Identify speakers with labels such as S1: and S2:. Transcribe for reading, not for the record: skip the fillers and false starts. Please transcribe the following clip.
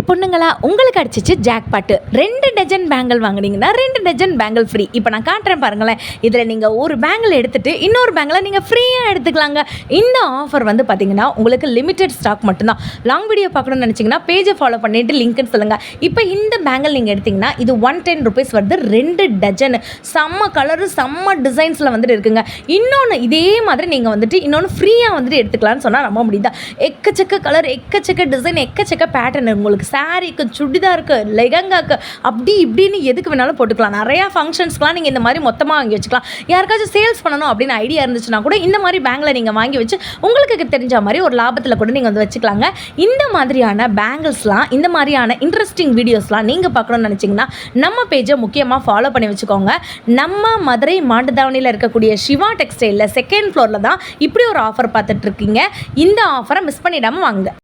S1: பொண்ணுங்களா உங்களுக்கு அடிச்சிச்சு ஜாக் பாட்டு 2 டஜன் பேங்கிள் வாங்கினீங்கன்னா 2 டஜன் பேங்கிள் ஃப்ரீ. இப்போ நான் காட்டுறேன் பாருங்களேன். இதில் நீங்கள் ஒரு பேங்கிள் எடுத்துகிட்டு இன்னொரு பேங்கில் நீங்கள் ஃப்ரீயாக எடுத்துக்கலாங்க. இந்த ஆஃபர் வந்து பார்த்தீங்கன்னா உங்களுக்கு லிமிடெட் ஸ்டாக் மட்டும்தான். லாங் வீடியோ பார்க்கணும்னு நினச்சிங்கன்னா பேஜை ஃபாலோ பண்ணிவிட்டு லிங்க்னு சொல்லுங்கள். இப்போ இந்த பேங்கிள் நீங்கள் எடுத்திங்கன்னா இது 110 rupees வருது. 2 டஜன் செம்ம கலரு செம்ம டிசைன்ஸில் வந்துட்டு இருக்குங்க. இன்னொன்று இதே மாதிரி நீங்கள் வந்துட்டு இன்னொன்று ஃப்ரீயாக வந்துட்டு எடுத்துக்கலான்னு சொன்னால் ரொம்ப முடியுதா. எக்கச்சக்க கலர், எக்கச்சக்க டிசைன், எக்கச்சக்க பேட்டர்ன் உங்களுக்கு சாரீக்கு, சுடிதாருக்கு, லெகங்காக்கு அப்படி இப்படின்னு எதுக்கு வேணாலும் போட்டுக்கலாம். நிறையா ஃபங்க்ஷன்ஸ்க்குலாம் நீங்கள் இந்த மாதிரி மொத்தமாக வாங்கி வச்சுக்கலாம். யாருக்காச்சும் சேல்ஸ் பண்ணணும் அப்படின்னு ஐடியா இருந்துச்சுன்னா கூட இந்த மாதிரி பேங்கில் நீங்கள் வாங்கி வச்சு உங்களுக்கு தெரிஞ்ச மாதிரி ஒரு லாபத்தில் கூட நீங்கள் வந்து வச்சுக்கலாங்க. இந்த மாதிரியான பேங்கிள்ஸ்லாம், இந்த மாதிரியான இன்ட்ரெஸ்டிங் வீடியோஸ்லாம் நீங்கள் பார்க்கணும்னு நினச்சிங்கன்னா நம்ம பேஜை முக்கியமாக ஃபாலோ பண்ணி வச்சுக்கோங்க. நம்ம மதுரை மாட்டுத்தாவணியில் இருக்கக்கூடிய சிவா டெக்ஸ்டைலில் 2nd floor தான் இப்படி ஒரு ஆஃபர் பார்த்துட்ருக்கீங்க. இந்த ஆஃபரை மிஸ் பண்ணிடாமல் வாங்க.